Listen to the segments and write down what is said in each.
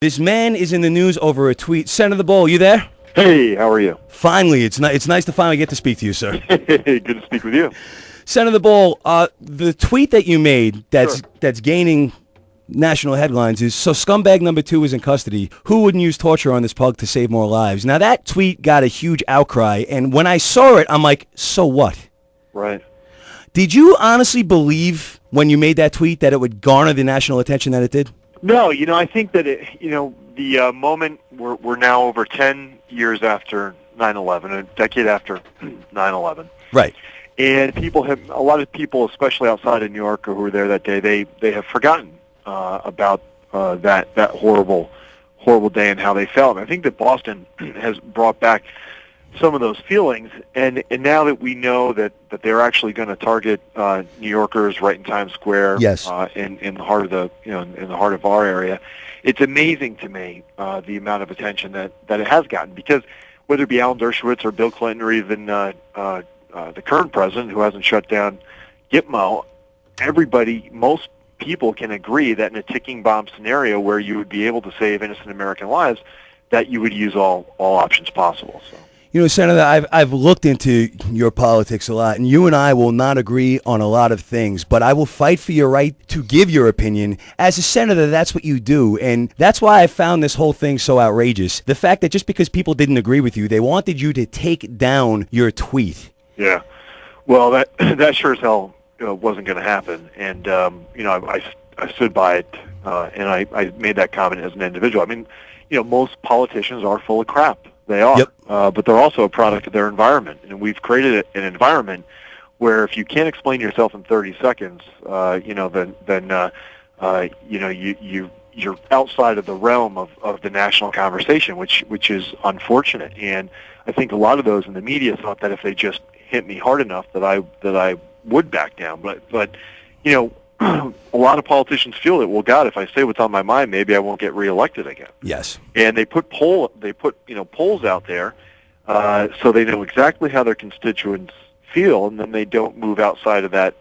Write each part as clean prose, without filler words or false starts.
This man is in the news over a tweet. Senator Bohl, you there? Hey, how are you? Finally, it's nice to finally get to speak to you, sir. Good to speak with you. Senator Bohl, the tweet that you made that's Sure. that's gaining national headlines is, so scumbag number 2 is in custody. Who wouldn't use torture on this pug to save more lives? Now, that tweet got a huge outcry, and when I saw it, I'm like, so what? Right. Did you honestly believe when you made that tweet that it would garner the national attention that it did? No, I think that the moment we're now over 10 years after 9/11, a decade after 9/11, Right. and a lot of people, especially outside of New York who were there that day, they have forgotten about that horrible day and how they felt. And I think that Boston has brought back some of those feelings, and now that we know that they're actually going to target New Yorkers right in Times Square, Yes. in the heart of in the heart of our area, it's amazing to me the amount of attention that it has gotten, because whether it be Alan Dershowitz or Bill Clinton or even the current president who hasn't shut down Gitmo, most people can agree that in a ticking bomb scenario where you would be able to save innocent American lives, that you would use all options possible. So. You know, Senator, I've looked into your politics a lot, and you and I will not agree on a lot of things, but I will fight for your right to give your opinion. As a senator, that's what you do, and that's why I found this whole thing so outrageous. The fact that just because people didn't agree with you, they wanted you to take down your tweet. Yeah. Well, that sure as hell wasn't going to happen, and I stood by it, and I made that comment as an individual. I mean, most politicians are full of crap. They are, Yep. But they're also a product of their environment, and we've created an environment where if you can't explain yourself in 30 seconds, you're outside of the realm of the national conversation, which is unfortunate. And I think a lot of those in the media thought that if they just hit me hard enough that I would back down, but a lot of politicians feel that, well, God, if I say what's on my mind, maybe I won't get reelected again. Yes. And they put polls out there, so they know exactly how their constituents feel, and then they don't move outside of that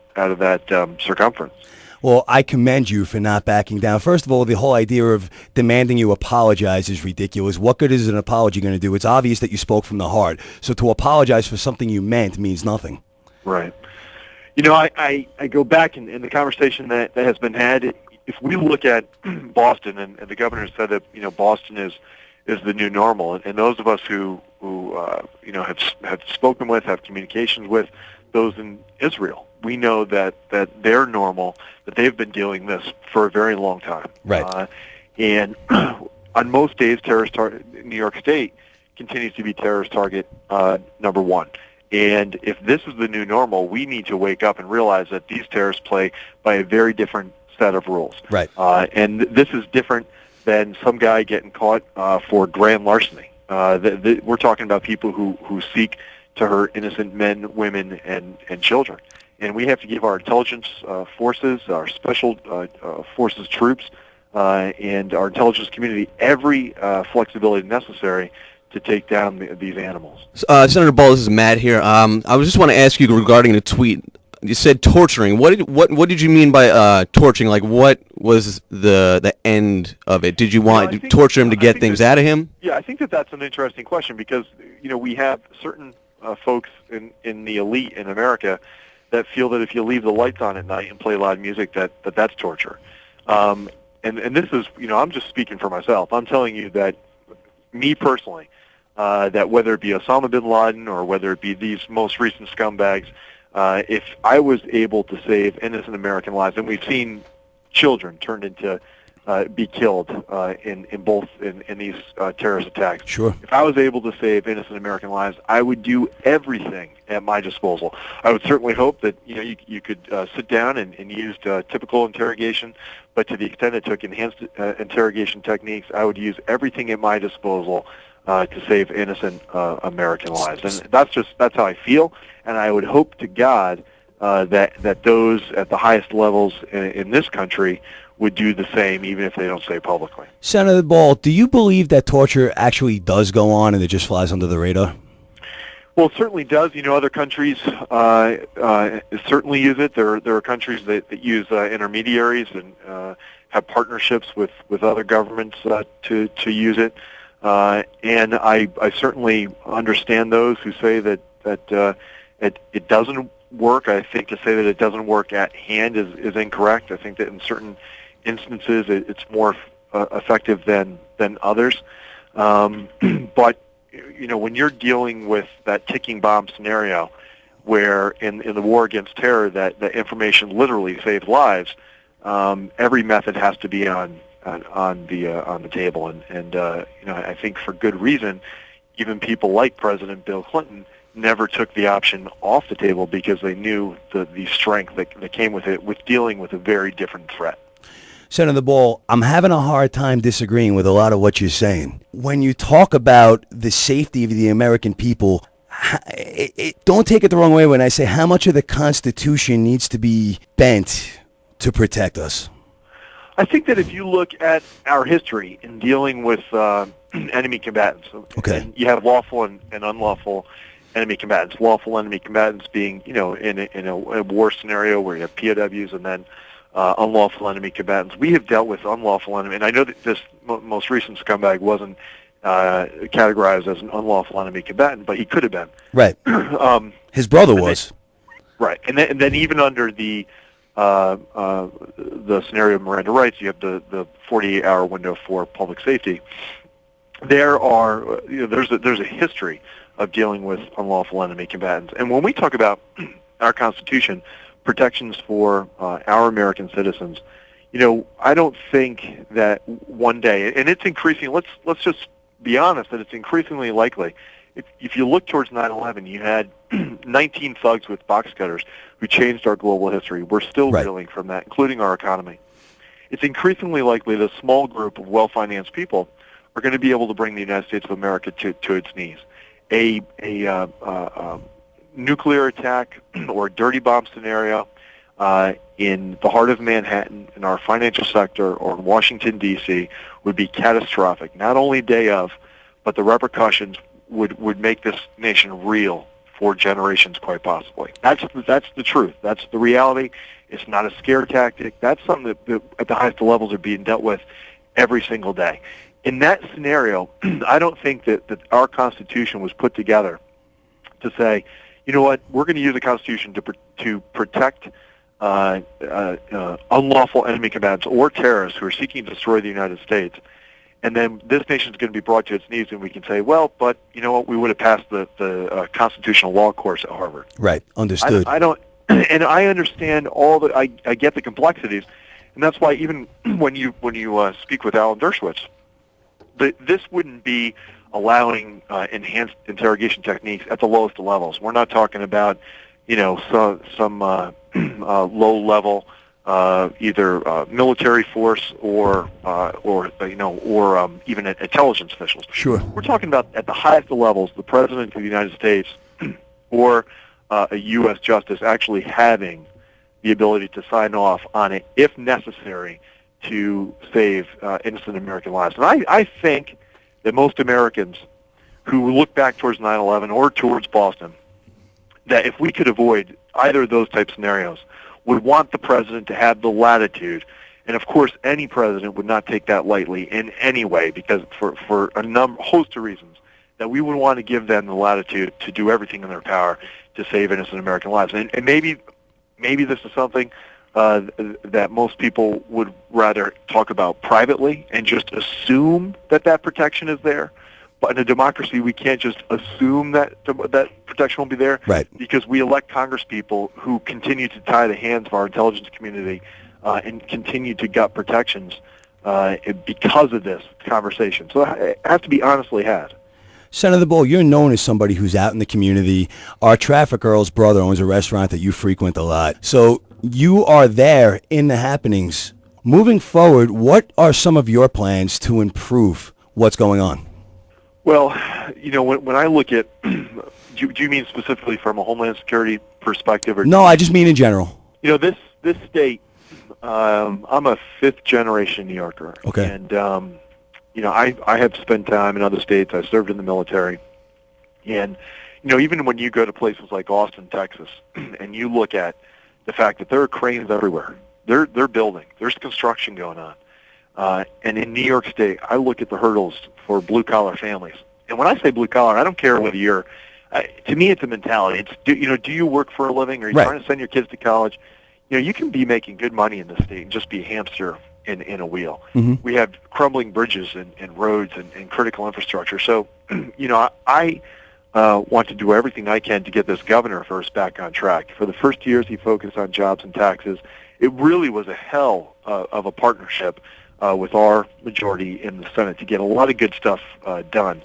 circumference. Well, I commend you for not backing down. First of all, the whole idea of demanding you apologize is ridiculous. What good is an apology going to do? It's obvious that you spoke from the heart. So to apologize for something you meant means nothing. Right. I go back in the conversation that has been had. If we look at Boston, and the governor said that Boston is the new normal, and those of us who have spoken with, have communications with those in Israel, we know that they're normal, that they've been doing this for a very long time. Right. And on most days, New York State continues to be terrorist target number one. And if this is the new normal, we need to wake up and realize that these terrorists play by a very different set of rules. Right. And this is different than some guy getting caught for grand larceny. We're talking about people who seek to hurt innocent men, women, and children. And we have to give our intelligence forces, our special forces troops, and our intelligence community every flexibility necessary to take down these animals. Senator Bohl, this is Matt here. I just want to ask you regarding the tweet. You said torturing. What did you mean by torturing? Like, what was the end of it? Did you want to torture him to get things out of him? Yeah, I think that's an interesting question, because we have certain folks in the elite in America that feel that if you leave the lights on at night and play loud music, that's torture. And this is, I'm just speaking for myself. I'm telling you that me personally, that whether it be Osama bin Laden or whether it be these most recent scumbags, if I was able to save innocent American lives, and we've seen children turned into be killed in these terrorist attacks. Sure. If I was able to save innocent American lives, I would do everything at my disposal. I would certainly hope that you could sit down and use typical interrogation, but to the extent it took enhanced interrogation techniques, I would use everything at my disposal to save innocent American lives. And that's how I feel, and I would hope to God that those at the highest levels in this country would do the same, even if they don't say publicly. Senator Bohl, do you believe that torture actually does go on and it just flies under the radar? Well, it certainly does. Other countries certainly use it. There are countries that use intermediaries have partnerships with other governments to use it. And I certainly understand those who say that it doesn't work. I think to say that it doesn't work at hand is incorrect. I think that in certain instances it's more effective than others. But when you're dealing with that ticking bomb scenario, where in the war against terror that information literally saves lives, every method has to be on the table, and I think for good reason, even people like President Bill Clinton never took the option off the table because they knew the strength that came with it, with dealing with a very different threat. Senator Ball, I'm having a hard time disagreeing with a lot of what you're saying. When you talk about the safety of the American people, don't take it the wrong way when I say how much of the Constitution needs to be bent to protect us. I think that if you look at our history in dealing with enemy combatants, and you have lawful and unlawful enemy combatants. Lawful enemy combatants being, in a war scenario where you have POWs, and then unlawful enemy combatants. We have dealt with unlawful enemy, and I know that this most recent scumbag wasn't categorized as an unlawful enemy combatant, but he could have been. Right. His brother was. Right, and then even under the scenario of Miranda rights, you have the 48-hour window for public safety. There's a history of dealing with unlawful enemy combatants, and when we talk about our Constitution, protections for our American citizens, I don't think that one day, and it's increasing. Let's just be honest that it's increasingly likely. If you look towards 9/11, you had 19 thugs with box cutters who changed our global history. We're still reeling from that, including our economy. It's increasingly likely that a small group of well-financed people are going to be able to bring the United States of America to its knees. A nuclear attack or a dirty bomb scenario in the heart of Manhattan, in our financial sector, or in Washington, D.C., would be catastrophic. Not only day of, but the repercussions would make this nation reel for generations, quite possibly. That's the truth. That's the reality. It's not a scare tactic. That's something that at the highest levels are being dealt with every single day. In that scenario, I don't think that our Constitution was put together to say, you know what, we're going to use the Constitution to protect unlawful enemy combatants or terrorists who are seeking to destroy the United States, and then this nation is going to be brought to its knees, and we can say, well, but you know what, we would have passed the constitutional law course at Harvard. Right, understood. I don't, and I understand all the, I get the complexities, and that's why even when you speak with Alan Dershowitz, this wouldn't be allowing enhanced interrogation techniques at the lowest levels. We're not talking about, some low-level either military force or even intelligence officials. Sure. We're talking about at the highest levels, the President of the United States or a U.S. justice actually having the ability to sign off on it if necessary to save innocent American lives. And I think that most Americans who look back towards 9/11 or towards Boston, that if we could avoid either of those type scenarios, would want the president to have the latitude. And of course, any president would not take that lightly in any way, because for a host of reasons, that we would want to give them the latitude to do everything in their power to save innocent American lives. And maybe this is something that most people would rather talk about privately and just assume that protection is there. But in a democracy, we can't just assume that protection will be there, right? Because we elect congresspeople who continue to tie the hands of our intelligence community and continue to gut protections because of this conversation. So it has to be honestly had. Senator Ball, you're known as somebody who's out in the community. Our traffic girl's brother owns a restaurant that you frequent a lot. So you are there in the happenings. Moving forward, what are some of your plans to improve what's going on? Well, when I look at, do you mean specifically from a Homeland Security perspective? Or no, I just mean in general. This state, I'm a fifth-generation New Yorker. Okay. And, I have spent time in other states. I served in the military. And, even when you go to places like Austin, Texas, and you look at the fact that there are cranes everywhere, they're building. There's construction going on. And in New York State, I look at the hurdles for blue-collar families. And when I say blue-collar, I don't care whether you're, to me it's a mentality. It's, do you work for a living? Are you trying to send your kids to college? You can be making good money in this state and just be a hamster in a wheel. Mm-hmm. We have crumbling bridges and roads and critical infrastructure. So, I want to do everything I can to get this governor first back on track. For the first years, he focused on jobs and taxes. It really was a hell of a partnership with our majority in the Senate to get a lot of good stuff done.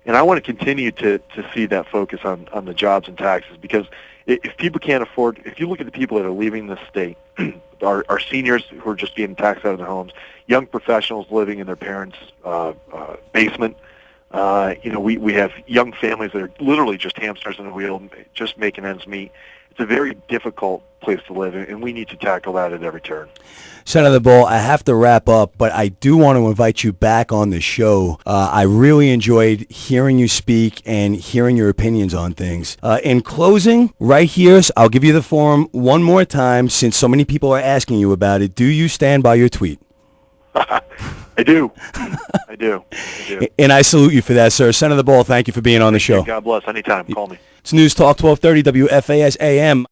And I want to continue to see that focus on the jobs and taxes, because if people can't afford, if you look at the people that are leaving the state, our seniors who are just being taxed out of their homes, young professionals living in their parents' basement, we have young families that are literally just hamsters in a wheel, just making ends meet. It's a very difficult place to live, and we need to tackle that at every turn. Senator Bull, I have to wrap up, but I do want to invite you back on the show. I really enjoyed hearing you speak and hearing your opinions on things. In closing, right here, I'll give you the forum one more time since so many people are asking you about it. Do you stand by your tweet? I do. I do. And I salute you for that, sir. Senator Bull, thank you for being on the show. God bless. Anytime. Call me. It's News Talk 1230 WFAS AM.